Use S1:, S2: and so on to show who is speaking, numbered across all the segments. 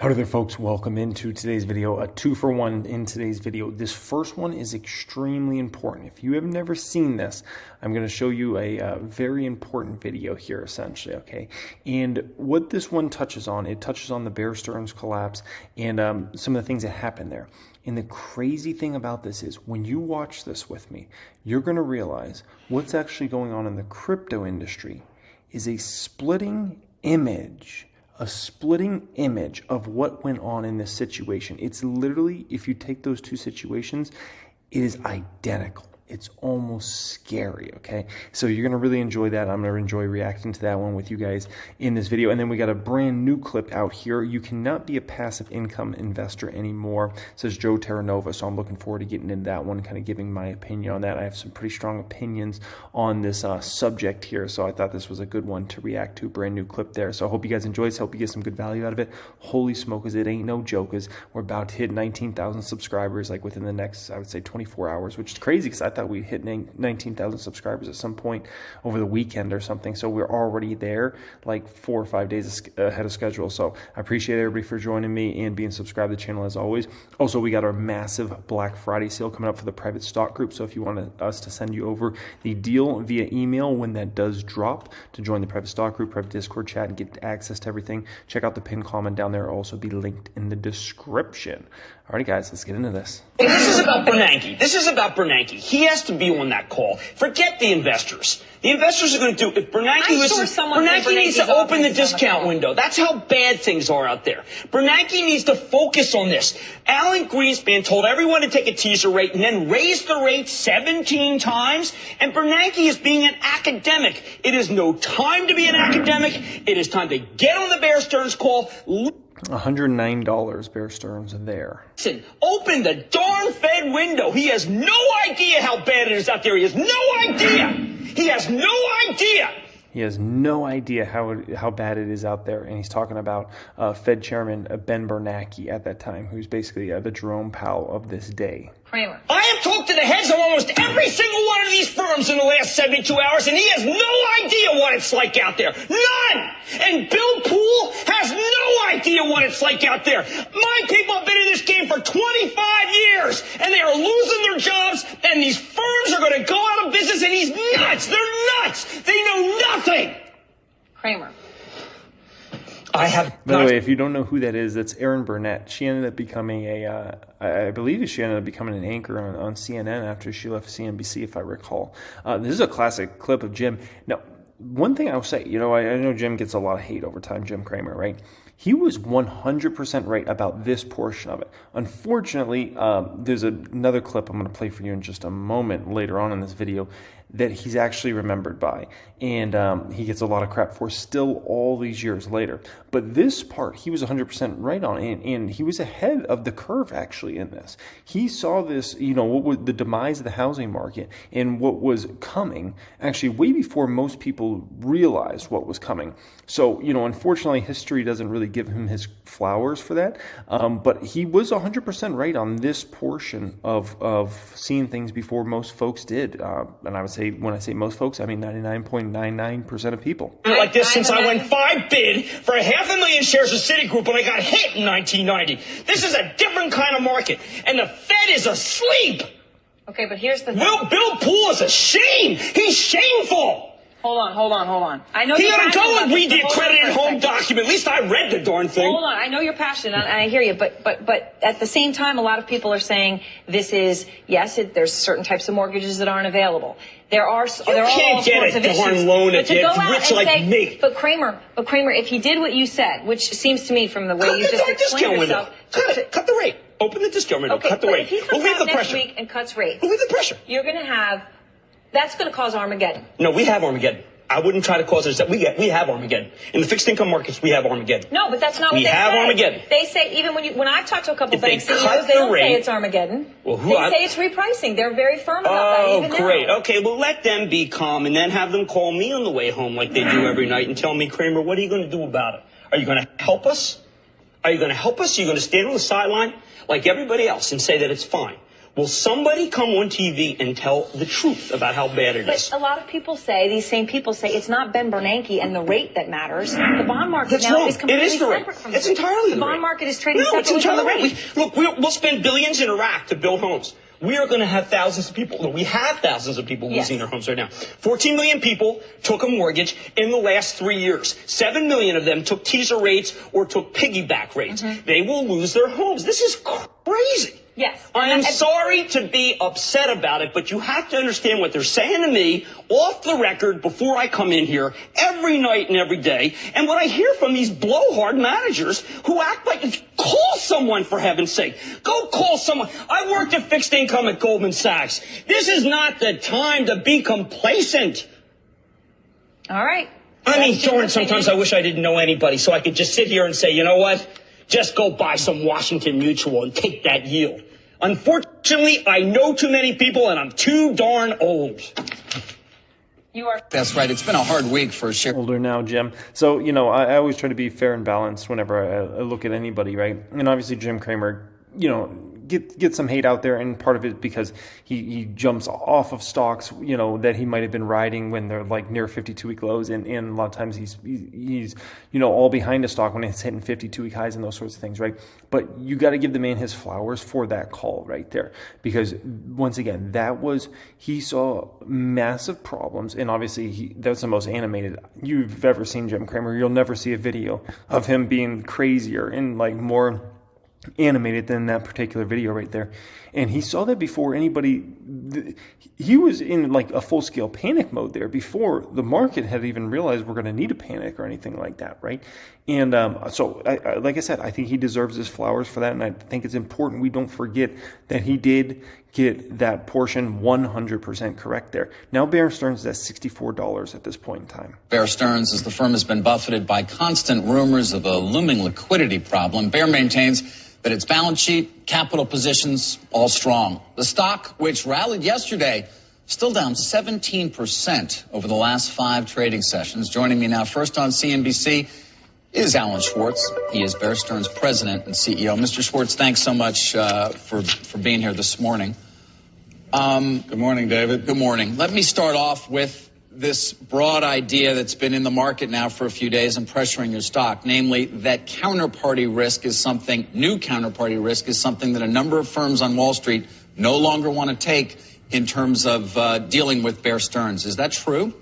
S1: Howdy there, folks. Welcome into today's video, a 2-for-1 in today's video. This first one is extremely important. If you have never seen this, I'm going to show you a very important video here, essentially, okay? And what this one touches on, it touches on the Bear Stearns collapse and some of the things that happened there. And the crazy thing about this is when you watch this with me, you're going to realize what's actually going on in the crypto industry is a splitting image of what went on in this situation. It's literally, if you take those two situations, it is identical. It's almost scary, okay? So you're going to really enjoy that. I'm going to enjoy reacting to that one with you guys in this video. And then we got a brand new clip out here. You cannot be a passive income investor anymore, says Joe Terranova. So I'm looking forward to getting into that one, kind of giving my opinion on that. I have some pretty strong opinions on this subject here. So I thought this was a good one to react to. Brand new clip there. So I hope you guys enjoy this. Hope you get some good value out of it. Holy smokers, it ain't no jokers. We're about to hit 19,000 subscribers like within the next, I would say, 24 hours, which is crazy because I thought we'd hit 19,000 subscribers at some point over the weekend or something. So we're already there like 4 or 5 days ahead of schedule. So I appreciate everybody for joining me and being subscribed to the channel as always. Also, we got our massive Black Friday sale coming up for the private stock group. So if you want us to send you over the deal via email when that does drop to join the private stock group, private Discord chat, and get access to everything, check out the pinned comment down there. It'll also be linked in the description. Alrighty, guys, let's get into this.
S2: This is about Bernanke. This is about Bernanke. He has to be on that call. Forget the investors. The investors are going to do, if Bernanke listens, Bernanke needs to open the discount window. That's how bad things are out there. Bernanke needs to focus on this. Alan Greenspan told everyone to take a teaser rate and then raise the rate 17 times. And Bernanke is being an academic. It is no time to be an academic. It is time to get on the Bear Stearns call.
S1: $109 Bear Stearns there.
S2: Listen, open the darn Fed window. He has no idea how bad it is out there. He has no idea. He has no idea.
S1: He has no idea how bad it is out there. And he's talking about Fed Chairman Ben Bernanke at that time, who's basically the Jerome Powell of this day.
S2: Cramer. I have talked to the heads of almost every single one of these firms in the last 72 hours, and he has no idea what it's like out there. None! And Bill Poole has no idea what it's like out there. My people have been in this game for 25 years, and they are losing their jobs, and these firms are going to go out of business, and he's nuts. They're nuts. They know nothing.
S3: Cramer.
S1: By the way, if you don't know who that is, that's Erin Burnett. She ended up becoming I believe she ended up becoming an anchor on CNN after she left CNBC, if I recall. This is a classic clip of Jim. Now, one thing I'll say, I know Jim gets a lot of hate over time, Jim Cramer, right? He was 100% right about this portion of it. Unfortunately, there's another clip I'm going to play for you in just a moment later on in this video that he's actually remembered by. And he gets a lot of crap for still all these years later. But this part, he was 100% right on. And he was ahead of the curve, actually, in this. He saw this, what was the demise of the housing market and what was coming, actually, way before most people realized what was coming. So, unfortunately, history doesn't really give him his flowers for that. But he was 100% right on this portion of seeing things before most folks did. And I would say, when I say most folks, I mean 99.99% of people.
S2: Like this since I went 5 bid for 500,000 shares of Citigroup when I got hit in 1990. This is a different kind of market, and the Fed is asleep.
S3: Okay, but here's the thing.
S2: Well, Bill Poole is a shame. He's shameful.
S3: Hold on. I know
S2: he
S3: you're
S2: ought to go and read the
S3: Hold
S2: accredited home document. At least I read the darn thing.
S3: Hold on. I know you're passionate, and I hear you. But at the same time, a lot of people are saying this is, there's certain types of mortgages that aren't available. There are all sorts of issues.
S2: You can't get a darn loan if you're rich like me.
S3: But Cramer, if he did what you said, which seems to me from the way you just explained yourself.
S2: Cut the rate. Open the discount window.
S3: Okay,
S2: cut the rate.
S3: If he comes out next week and cuts rates,
S2: relieve the pressure.
S3: You're going to have, that's going to cause Armageddon.
S2: No, we have Armageddon. I wouldn't try to cause it. We have Armageddon. In the fixed income markets, we have Armageddon.
S3: No, but that's not what they say.
S2: We have Armageddon.
S3: They say, even when I've talked to a couple bank CEOs, they don't say it's Armageddon. Well, they say it's repricing. They're very firm about that even now. Oh, great.
S2: Okay, well, let them be calm and then have them call me on the way home like they do every night and tell me, Cramer, what are you going to do about it? Are you going to help us? Are you going to help us? Are you going to stand on the sideline like everybody else and say that it's fine? Will somebody come on TV and tell the truth about how bad it is?
S3: But a lot of people say, these same people say, it's not Ben Bernanke and the rate that matters. The bond market is completely separate from the rate.
S2: It's entirely the rate.
S3: The bond market is trading separately from the rate.
S2: Look, we'll spend billions in Iraq to build homes. We are going to have thousands of people. We have thousands of people losing their homes right now. 14 million people took a mortgage in the last 3 years. 7 million of them took teaser rates or took piggyback rates. They will lose their homes. This is crazy.
S3: Yes.
S2: I am sorry to be upset about it, but you have to understand what they're saying to me off the record before I come in here every night and every day. And what I hear from these blowhard managers who act like, call someone for heaven's sake. Go call someone. I worked at fixed income at Goldman Sachs. This is not the time to be complacent.
S3: All right.
S2: I mean, Jordan, sometimes I wish I didn't know anybody so I could just sit here and say, you know what? Just go buy some Washington Mutual and take that yield. Unfortunately, I know too many people and I'm too darn old.
S3: You are.
S4: That's right. It's been a hard week for sure.
S1: Older now, Jim. So, I always try to be fair and balanced whenever I look at anybody, right? And obviously Jim Cramer, get some hate out there, and part of it because he jumps off of stocks, that he might have been riding when they're like near 52-week lows, and a lot of times he's all behind a stock when it's hitting 52-week highs and those sorts of things, right? But you got to give the man his flowers for that call right there, because once again, he saw massive problems, and obviously that's the most animated you've ever seen Jim Cramer. You'll never see a video of him being crazier and like more animated than that particular video right there. And he saw that before anybody, he was in like a full-scale panic mode there before the market had even realized we're going to need a panic or anything like that, right? And so, like I said, I think he deserves his flowers for that, and I think it's important we don't forget that he did get that portion 100% correct there. Now Bear Stearns is at $64 at this point in time.
S4: Bear Stearns, as the firm has been buffeted by constant rumors of a looming liquidity problem, Bear maintains that its balance sheet, capital positions, all strong. The stock, which rallied yesterday, still down 17% over the last 5 trading sessions. Joining me now first on CNBC is Alan Schwartz. He is Bear Stearns' president and CEO. Mr. Schwartz, thanks so much for being here this morning.
S5: Good morning, David.
S4: Good morning. Let me start off with this broad idea that's been in the market now for a few days and pressuring your stock, namely that new counterparty risk is something that a number of firms on Wall Street no longer want to take in terms of dealing with Bear Stearns. Is that true?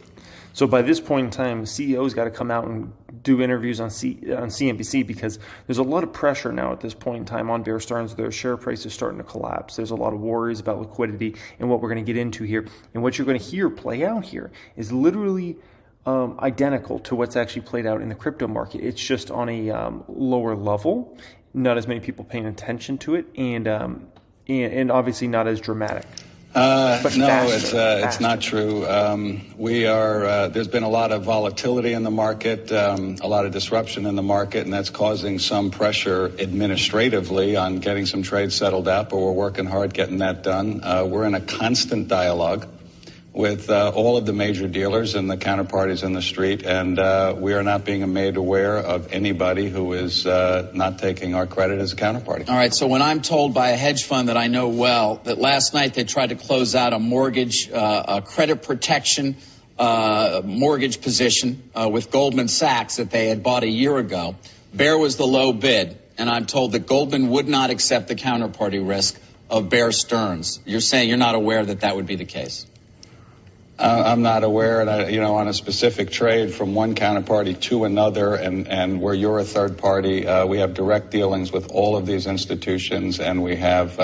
S1: So by this point in time, CEOs got to come out and do interviews on CNBC, because there's a lot of pressure now at this point in time on Bear Stearns. Their share price is starting to collapse. There's a lot of worries about liquidity and what we're going to get into here. And what you're going to hear play out here is literally identical to what's actually played out in the crypto market. It's just on a lower level, not as many people paying attention to it, and obviously not as dramatic.
S5: It's not true. There's been a lot of volatility in the market, a lot of disruption in the market, and that's causing some pressure administratively on getting some trades settled out, but we're working hard getting that done. We're in a constant dialogue with all of the major dealers and the counterparties in the street, and we are not being made aware of anybody who is not taking our credit as a counterparty.
S4: All right, so when I'm told by a hedge fund that I know well that last night they tried to close out a mortgage, a credit protection mortgage position with Goldman Sachs that they had bought a year ago, Bear was the low bid, and I'm told that Goldman would not accept the counterparty risk of Bear Stearns. You're saying you're not aware that that would be the case?
S5: I'm not aware, and on a specific trade from one counterparty to another, and where you're a third party, we have direct dealings with all of these institutions, and we have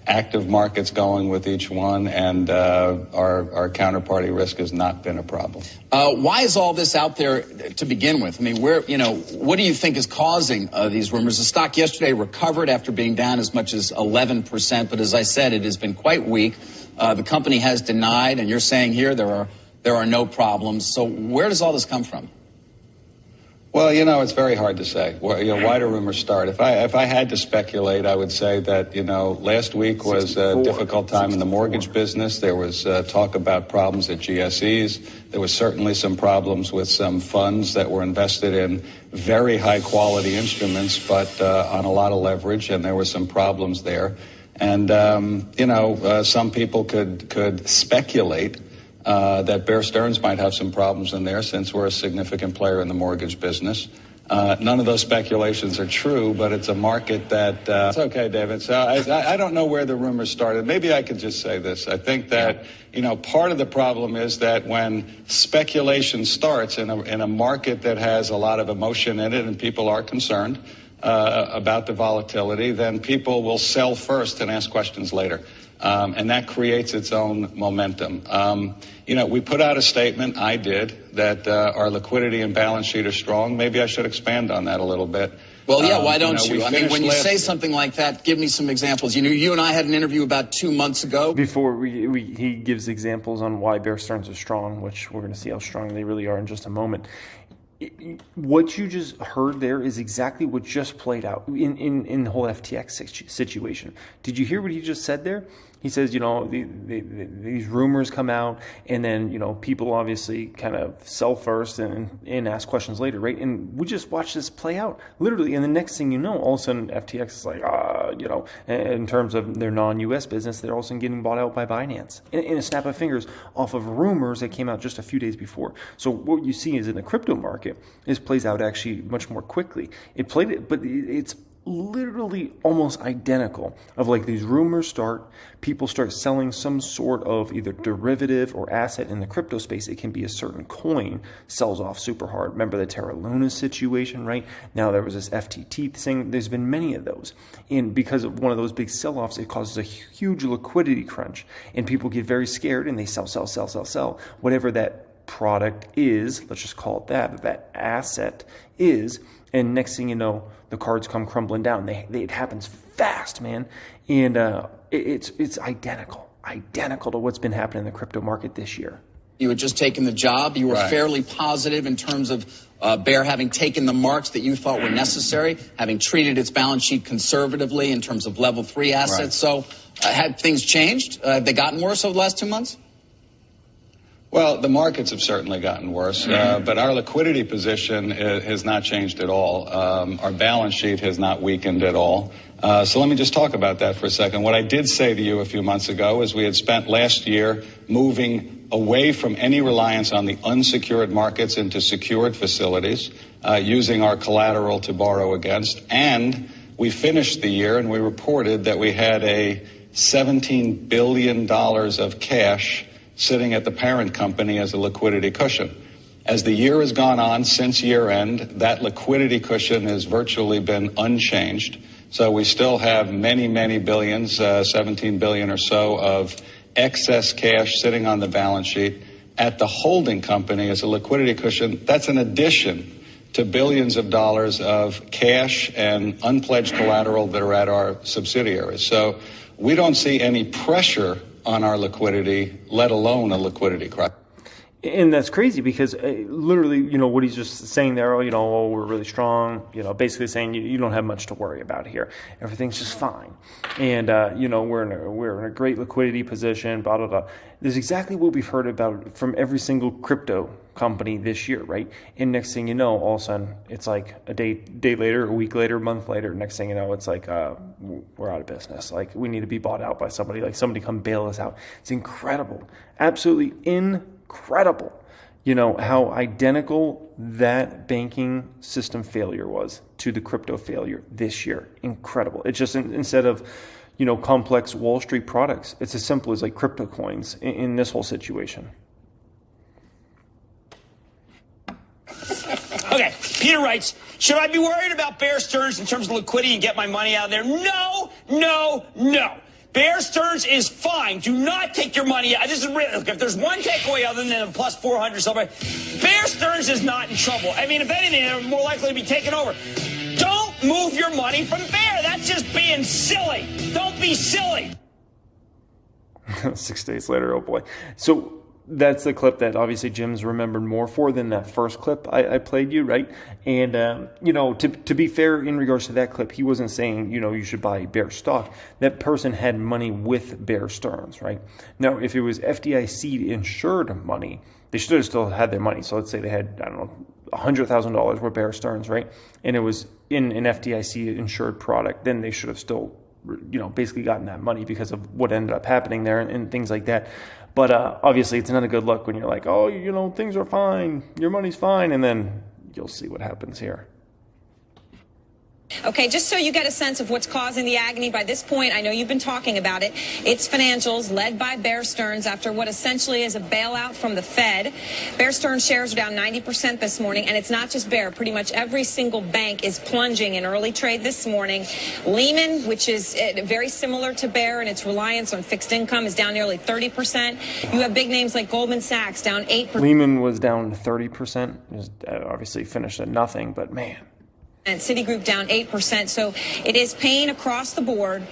S5: active markets going with each one, and our counterparty risk has not been a problem.
S4: Why is all this out there to begin with? I mean, what do you think is causing these rumors? The stock yesterday recovered after being down as much as 11%, but as I said, it has been quite weak. The company has denied, and you're saying here there are no problems. So where does all this come from?
S5: Well, it's very hard to say. Why do rumors start? If I had to speculate, I would say that, last week was a difficult time in the mortgage business. There was talk about problems at GSEs. There was certainly some problems with some funds that were invested in very high quality instruments, but on a lot of leverage, and there were some problems there. And, some people could speculate that Bear Stearns might have some problems in there since we're a significant player in the mortgage business. None of those speculations are true, but it's a market that... it's okay, David. So I don't know where the rumors started. Maybe I could just say this. I think that, part of the problem is that when speculation starts in a market that has a lot of emotion in it and people are concerned about the volatility, then people will sell first and ask questions later. And that creates its own momentum. We put out a statement, I did, that our liquidity and balance sheet are strong. Maybe I should expand on that a little bit.
S4: Well, yeah, why don't you? I mean, when you say something like that, give me some examples. You and I had an interview about 2 months ago.
S1: Before he gives examples on why Bear Stearns are strong, which we're going to see how strong they really are in just a moment. What you just heard there is exactly what just played out in the whole FTX situation. Did you hear what he just said there? He says, these rumors come out, and then, people obviously kind of sell first and ask questions later, right? And we just watched this play out, literally. And the next thing you know, all of a sudden, FTX is like, in terms of their non-U.S. business, they're all of a sudden getting bought out by Binance in a snap of fingers off of rumors that came out just a few days before. So what you see is in the crypto market, this plays out actually much more quickly. It's literally almost identical of like these rumors start, people start selling some sort of either derivative or asset in the crypto space. It can be a certain coin, sells off super hard. Remember the Terra Luna situation, right? Now there was this FTT thing. There's been many of those. And because of one of those big sell-offs, it causes a huge liquidity crunch. And people get very scared and they sell. Whatever that product is, let's just call it that asset is. And next thing you know, the cards come crumbling down. It happens fast, man. And it's identical to what's been happening in the crypto market this year.
S4: You had just taken the job. You were fairly positive in terms of Bear having taken the marks that you thought were necessary, having treated its balance sheet conservatively in terms of level 3 assets. Right. So had things changed? Have they gotten worse over the last 2 months?
S5: Well, the markets have certainly gotten worse, but our liquidity position has not changed at all. Our balance sheet has not weakened at all. So let me just talk about that for a second. What I did say to you a few months ago is we had spent last year moving away from any reliance on the unsecured markets into secured facilities, using our collateral to borrow against. And we finished the year and we reported that we had a $17 billion of cash sitting at the parent company as a liquidity cushion. As the year has gone on since year end, that liquidity cushion has virtually been unchanged. So we still have many, many billions, 17 billion or so of excess cash sitting on the balance sheet at the holding company as a liquidity cushion. That's an addition to billions of dollars of cash and unpledged collateral that are at our subsidiaries. So we don't see any pressure on our liquidity, let alone a liquidity crisis.
S1: And that's crazy because literally, what he's just saying there, we're really strong, basically saying you don't have much to worry about here. Everything's just fine. And, we're in a great liquidity position, blah, blah, blah. This is exactly what we've heard about from every single crypto company this year, right? And next thing you know, all of a sudden, it's like a day later, a week later, a month later, next thing you know, it's like, we're out of business. Like, we need to be bought out by somebody, like somebody come bail us out. It's incredible. Absolutely incredible, how identical that banking system failure was to the crypto failure this year. Incredible. It's just instead of, complex Wall Street products, it's as simple as like crypto coins in this whole situation.
S2: Okay, Peter writes, should I be worried about Bear Stearns in terms of liquidity and get my money out of there? No. Bear Stearns is fine. Do not take your money out. This is real. Look, if there's one takeaway other than a plus 400 somewhere, Bear Stearns is not in trouble. I mean, if anything, they're more likely to be taken over. Don't move your money from Bear. That's just being silly. Don't be silly.
S1: 6 days later, oh boy. So that's the clip that obviously Jim's remembered more for than that first clip I played you, right? And, to be fair, in regards to that clip, he wasn't saying, you should buy Bear stock. That person had money with Bear Stearns, right? Now, if it was FDIC insured money, they should have still had their money. So let's say they had, $100,000 with Bear Stearns, right? And it was in an FDIC insured product, then they should have still basically gotten that money because of what ended up happening there and things like that. But obviously, it's not a good look when you're like, oh, things are fine, your money's fine, and then you'll see what happens here.
S6: Okay, just so you get a sense of what's causing the agony by this point, I know you've been talking about it. It's financials led by Bear Stearns after what essentially is a bailout from the Fed. Bear Stearns shares are down 90% this morning, and it's not just Bear. Pretty much every single bank is plunging in early trade this morning. Lehman, which is very similar to Bear and its reliance on fixed income, is down nearly 30%. You have big names like Goldman Sachs down 8%.
S1: Lehman was down 30%. Obviously finished at nothing, but man.
S6: And Citigroup down 8%. So it is pain across the board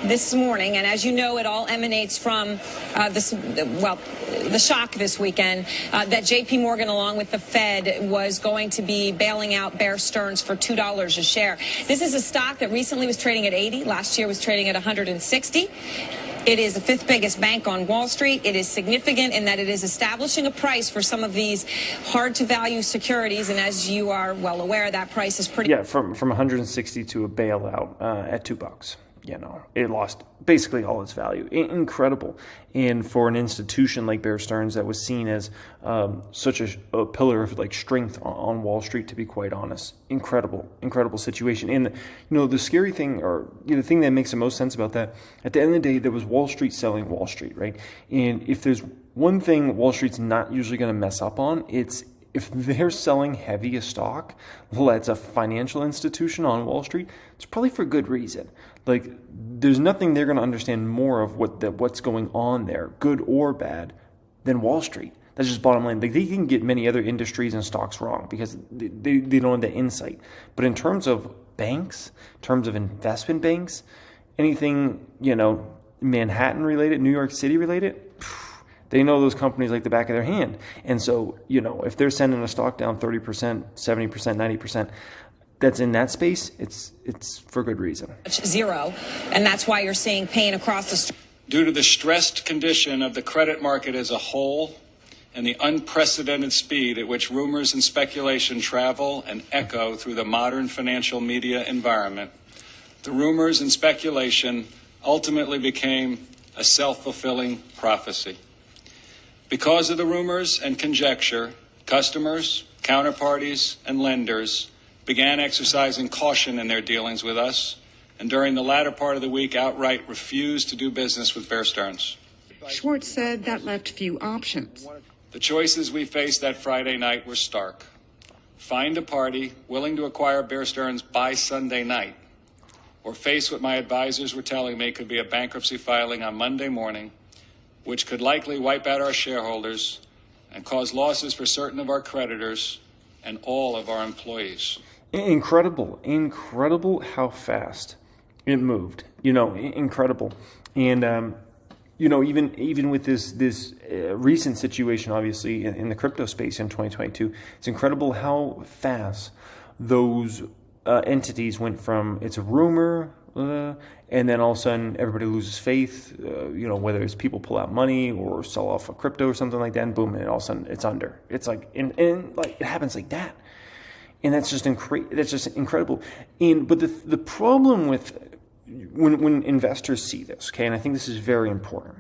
S6: this morning. And as you know, it all emanates from the shock this weekend that J.P. Morgan, along with the Fed, was going to be bailing out Bear Stearns for $2 a share. This is a stock that recently was trading at 80. Last year was trading at 160. It is the fifth biggest bank on Wall Street. It is significant in that it is establishing a price for some of these hard-to-value securities. And as you are well aware, that price is pretty...
S1: Yeah, from 160 to a bailout at $2. It lost basically all its value. Incredible. And for an institution like Bear Stearns that was seen as such a pillar of strength on Wall Street, to be quite honest, incredible situation. And the scary thing, or the thing that makes the most sense about that, at the end of the day, there was Wall Street selling Wall Street, right? And if there's one thing Wall Street's not usually going to mess up on, it's if they're selling heavy a stock that's a financial institution on Wall Street, it's probably for good reason. There's nothing they're going to understand more of what's going on there, good or bad, than Wall Street. That's just bottom line. They can get many other industries and stocks wrong because they don't have the insight. But in terms of banks, in terms of investment banks, anything, Manhattan related, New York City related, they know those companies like the back of their hand. And so, if they're sending a stock down 30%, 70%, 90%, that's in that space, it's for good reason.
S6: Zero. And that's why you're seeing pain across the street.
S5: Due to the stressed condition of the credit market as a whole and the unprecedented speed at which rumors and speculation travel and echo through the modern financial media environment, the rumors and speculation ultimately became a self-fulfilling prophecy. Because of the rumors and conjecture, customers, counterparties, and lenders began exercising caution in their dealings with us, and during the latter part of the week outright refused to do business with Bear Stearns.
S7: Schwartz said that left few options.
S5: The choices we faced that Friday night were stark. Find a party willing to acquire Bear Stearns by Sunday night, or face what my advisors were telling me could be a bankruptcy filing on Monday morning, which could likely wipe out our shareholders and cause losses for certain of our creditors and all of our employees.
S1: Incredible how fast it moved. Incredible. And even with this recent situation, obviously in the crypto space in 2022, it's incredible how fast those entities went from it's a rumor, and then all of a sudden everybody loses faith, whether it's people pull out money or sell off a crypto or something like that, and boom, and all of a sudden it's under. It's it happens like that. And that's just incredible. But the problem with when investors see this, okay, and I think this is very important,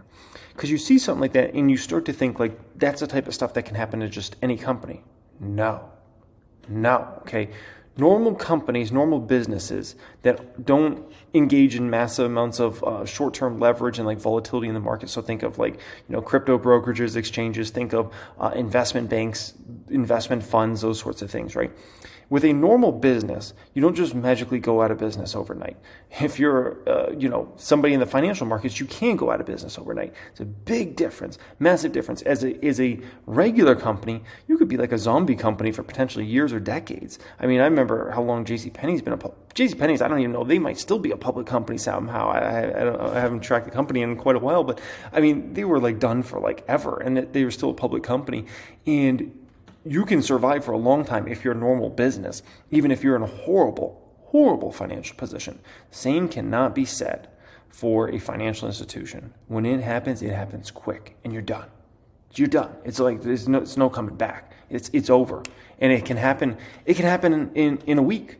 S1: because you see something like that and you start to think that's the type of stuff that can happen to just any company. No, okay. Normal companies, normal businesses that don't engage in massive amounts of short-term leverage and volatility in the market. So think of crypto brokerages, exchanges. Think of investment banks, investment funds, those sorts of things, right? With a normal business, you don't just magically go out of business overnight. If you're, somebody in the financial markets, you can go out of business overnight. It's a big difference, massive difference. As a regular company, you could be like a zombie company for potentially years or decades. I mean, I remember how long JCPenney's been JCPenney's, I don't even know, they might still be a public company somehow. I haven't tracked the company in quite a while, but I mean, they were done for ever, and they were still a public company. And you can survive for a long time if you're a normal business, even if you're in a horrible financial position. Same cannot be said for a financial institution. When it happens quick, and you're done. You're done. It's there's no coming back. It's over, and it can happen. It can happen in a week.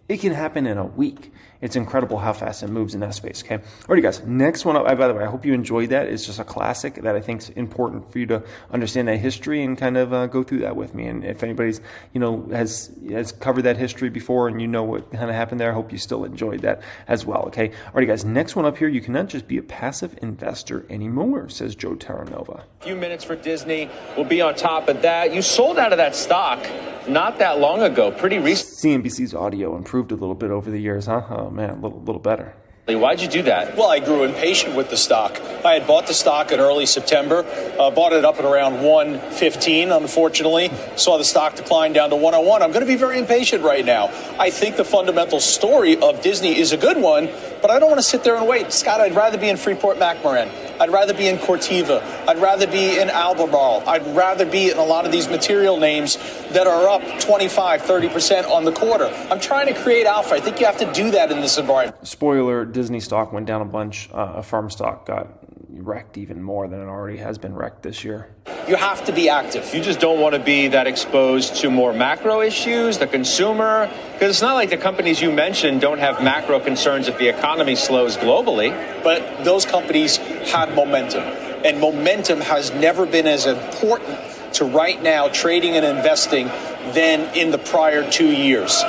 S1: It can happen in a week, It's incredible how fast it moves in that space, okay? Alrighty, guys, next one up, by the way, I hope you enjoyed that. It's just a classic that I think is important for you to understand that history and kind of go through that with me. And if anybody's, has covered that history before and you know what kind of happened there, I hope you still enjoyed that as well, okay? Alrighty, guys, next one up here, you cannot just be a passive investor anymore, says Joe Terranova.
S8: A few minutes for Disney. We'll be on top of that. You sold out of that stock not that long ago, pretty recently.
S1: CNBC's audio improved a little bit over the years, huh? Oh, man, a little better.
S8: Why'd you do that?
S9: Well, I grew impatient with the stock. I had bought the stock in early September, bought it up at around 115, unfortunately. Saw the stock decline down to 101. I'm going to be very impatient right now. I think the fundamental story of Disney is a good one, but I don't want to sit there and wait. Scott, I'd rather be in Freeport-McMoRan. I'd rather be in Corteva. I'd rather be in Albemarle. I'd rather be in a lot of these material names that are up 25, 30% on the quarter. I'm trying to create alpha. I think you have to do that in this environment.
S1: Spoiler, Disney stock went down a bunch. Farm stock got wrecked even more than it already has been wrecked this year.
S9: You have to be active.
S8: You just don't want to be that exposed to more macro issues, the consumer, because it's not like the companies you mentioned don't have macro concerns if the economy slows globally.
S9: But those companies have momentum, and momentum has never been as important to right now trading and investing than in the prior 2 years.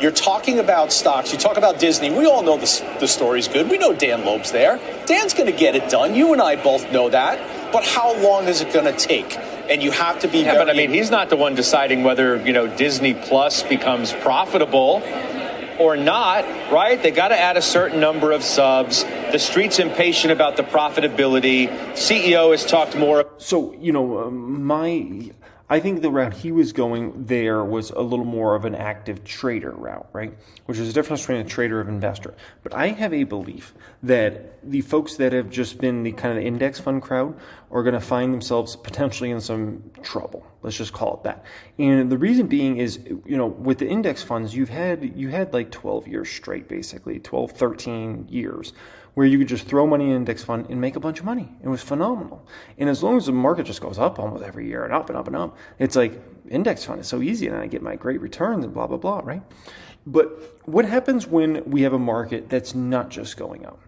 S9: You're talking about stocks. You talk about Disney. We all know the story's good. We know Dan Loeb's there. Dan's going to get it done. You and I both know that. But how long is it going to take? And you have to be
S8: but I mean, he's not the one deciding whether, Disney Plus becomes profitable or not, right? They got to add a certain number of subs. The street's impatient about the profitability. CEO has talked more.
S1: So, I think the route he was going there was a little more of an active trader route, right? Which is the difference between a trader and investor. But I have a belief that the folks that have just been the kind of index fund crowd are going to find themselves potentially in some trouble. Let's just call it that. And the reason being is, with the index funds, you had like 12 years straight, basically 12, 13 years, where you could just throw money in an index fund and make a bunch of money. It was phenomenal. And as long as the market just goes up almost every year and up and up and up, it's like index fund is so easy and I get my great returns and blah, blah, blah, right? But what happens when we have a market that's not just going up?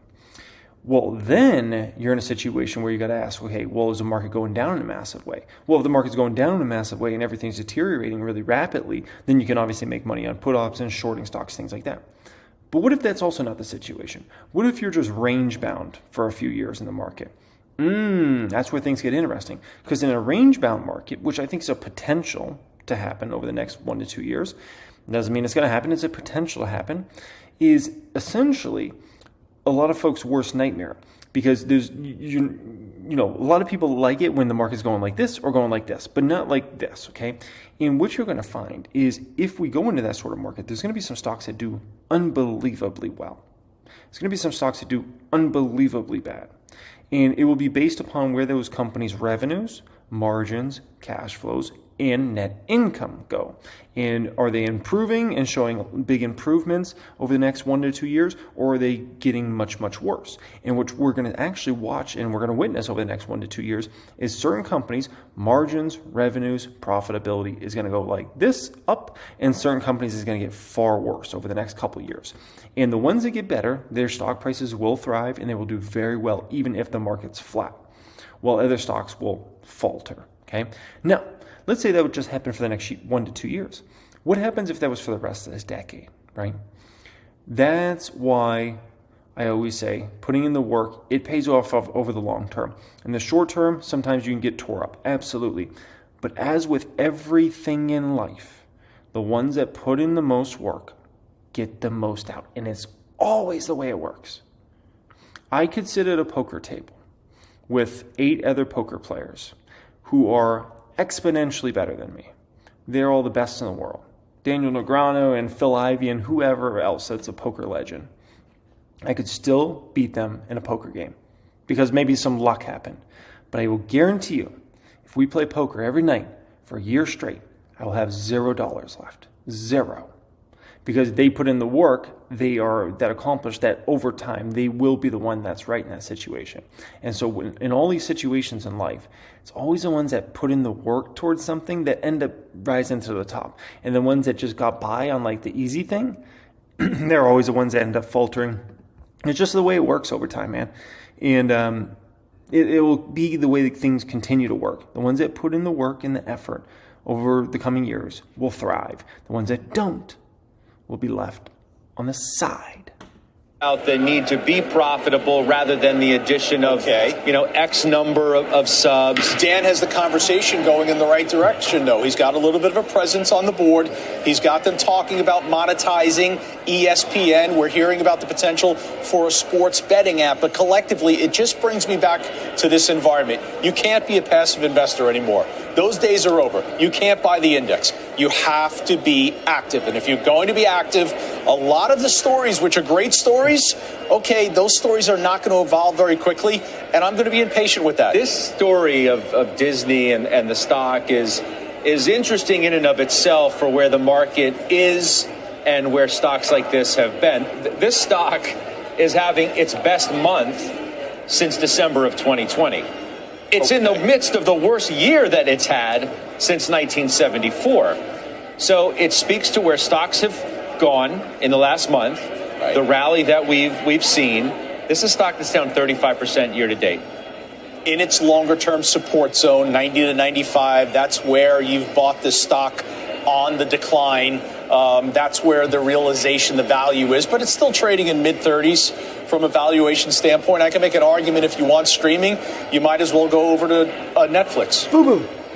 S1: Well, then you're in a situation where you got to ask, okay, well, is the market going down in a massive way? Well, if the market's going down in a massive way and everything's deteriorating really rapidly, then you can obviously make money on put options, shorting stocks, things like that. But what if that's also not the situation? What if you're just range bound for a few years in the market? That's where things get interesting. Because in a range bound market, which I think is a potential to happen over the next 1 to 2 years, doesn't mean it's going to happen, it's a potential to happen, is essentially a lot of folks' worst nightmare. Because there's, a lot of people like it when the market's going like this or going like this, but not like this, okay? And what you're going to find is if we go into that sort of market, there's going to be some stocks that do unbelievably well. There's going to be some stocks that do unbelievably bad. And it will be based upon where those companies' revenues, margins, cash flows, and net income go. And are they improving and showing big improvements over the next 1 to 2 years, or are they getting much, much worse? And what we're going to actually watch and we're going to witness over the next 1 to 2 years is certain companies, margins, revenues, profitability is going to go like this up, and certain companies is going to get far worse over the next couple of years. And the ones that get better, their stock prices will thrive and they will do very well even if the market's flat, while other stocks will falter, okay? Now, let's say that would just happen for the next 1 to 2 years. What happens if that was for the rest of this decade, right? That's why I always say putting in the work, it pays off over the long term. In the short term, sometimes you can get tore up, absolutely. But as with everything in life, the ones that put in the most work get the most out. And it's always the way it works. I could sit at a poker table with 8 other poker players who are exponentially better than me. They're all the best in the world. Daniel Negreanu and Phil Ivey and whoever else that's a poker legend. I could still beat them in a poker game because maybe some luck happened. But I will guarantee you, if we play poker every night for a year straight, I will have $0 left. Zero. Because they put in the work, they are that accomplished that over time, they will be the one that's right in that situation. And so in all these situations in life, it's always the ones that put in the work towards something that end up rising to the top. And the ones that just got by on like the easy thing they're always the ones that end up faltering. It's just the way it works over time, man. And it will be the way that things continue to work. The ones that put in the work and the effort over the coming years will thrive. The ones that don't will be left on the side.
S8: Out the need to be profitable rather than the addition of, X number of subs.
S9: Dan has the conversation going in the right direction, though. He's got a little bit of a presence on the board. He's got them talking about monetizing ESPN. We're hearing about the potential for a sports betting app. But collectively, it just brings me back to this environment. You can't be a passive investor anymore. Those days are over. You can't buy the index. You have to be active. And if you're going to be active, a lot of the stories, which are great stories, okay, those stories are not going to evolve very quickly. And I'm going to be impatient with that.
S8: This story of Disney and the stock is interesting in and of itself for where the market is and where stocks like this have been. This stock is having its best month since December of 2020. It's in the midst of the worst year that it's had since 1974. So it speaks to where stocks have gone in the last month, the rally that we've seen. This is a stock that's down 35% year to date.
S9: In its longer-term support zone, 90 to 95, that's where you've bought this stock on the decline. That's where the realization, the value is. But it's still trading in mid-30s from a valuation standpoint. I can make an argument if you want streaming, you might as well go over to Netflix.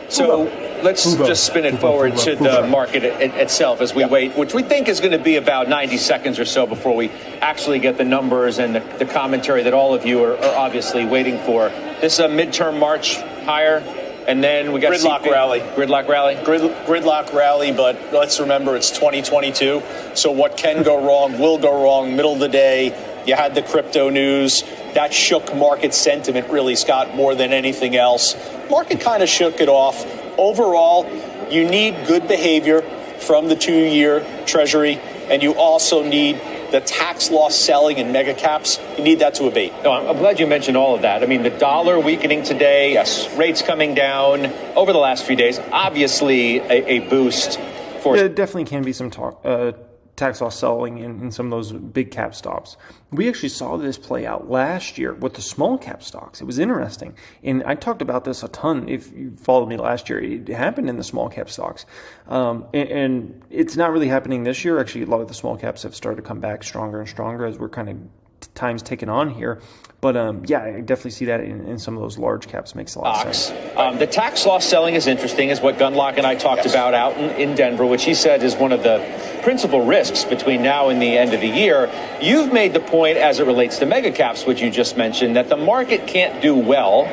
S8: So let's just spin it forward to the market itself as we wait, which we think is going to be about 90 seconds or so before we actually get the numbers and the commentary that all of you are obviously waiting for. This is a midterm March higher. And then we got
S9: Gridlock rally.
S8: Gridlock rally?
S9: Gridlock rally, but let's remember it's 2022. So what can go wrong will go wrong. Middle of the day, you had the crypto news. That shook market sentiment, really, Scott, more than anything else. Market kind of shook it off. Overall, you need good behavior from the 2-year Treasury, and you also need the tax loss selling in mega caps. You need that to abate.
S8: No, I'm glad you mentioned all of that. I mean, the dollar weakening today, rates coming down over the last few days, obviously a boost for...
S1: There definitely can be some tax loss selling in some of those big cap stocks. We actually saw this play out last year with the small cap stocks. It was interesting. And I talked about this a ton. If you followed me last year, it happened in the small cap stocks. And it's not really happening this year. Actually, a lot of the small caps have started to come back stronger and stronger as we're kind of times taken on here. But yeah, I definitely see that in some of those large caps. Makes a lot of sense.
S8: The tax loss selling is interesting, is what Gunlock and I talked about out in Denver, which he said is one of the principal risks between now and the end of the year. You've made the point as it relates to mega caps, which you just mentioned, that the market can't do well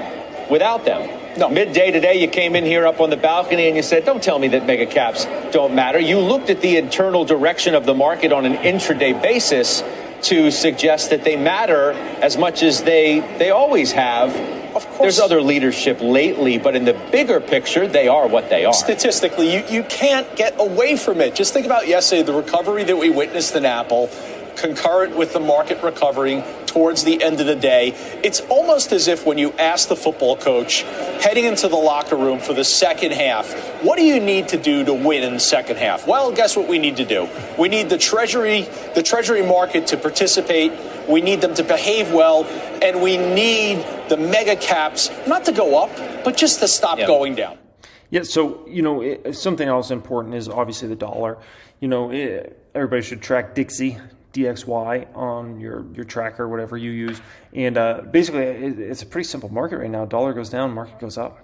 S8: without them. No. Midday today, you came in here up on the balcony and you said, don't tell me that mega caps don't matter. You looked at the internal direction of the market on an intraday basis to suggest that they matter as much as they always have. Of course. There's other leadership lately, but in the bigger picture, they are what they are.
S9: Statistically, you can't get away from it. Just think about yesterday, the recovery that we witnessed in Apple, concurrent with the market recovering towards the end of the day. It's almost as if when you ask the football coach heading into the locker room for the second half, what do you need to do to win in the second half? Well, guess what we need to do? We need the treasury market to participate. We need them to behave well, and we need the mega caps not to go up, but just to stop going down.
S1: Yeah, so, something else important is obviously the dollar. Everybody should track Dixie, DXY, on your tracker, whatever you use. And basically, it's a pretty simple market right now. Dollar goes down, market goes up.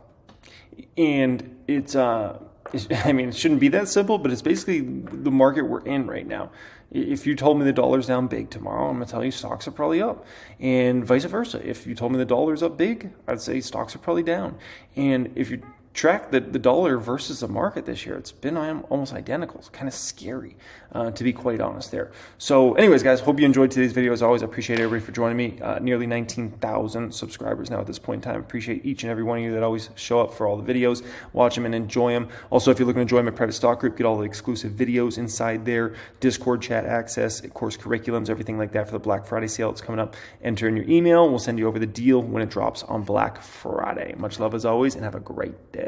S1: And it shouldn't be that simple, but it's basically the market we're in right now. If you told me the dollar's down big tomorrow, I'm going to tell you stocks are probably up. And vice versa. If you told me the dollar's up big, I'd say stocks are probably down. And if you track the dollar versus the market this year, it's been almost identical. It's kind of scary, to be quite honest there. So anyways, guys, hope you enjoyed today's video. As always, I appreciate everybody for joining me. Nearly 19,000 subscribers now at this point in time. I appreciate each and every one of you that always show up for all the videos, watch them and enjoy them. Also, if you're looking to join my private stock group, get all the exclusive videos inside there, Discord chat access, of course, curriculums, everything like that for the Black Friday sale that's coming up. Enter in your email. We'll send you over the deal when it drops on Black Friday. Much love as always, and have a great day.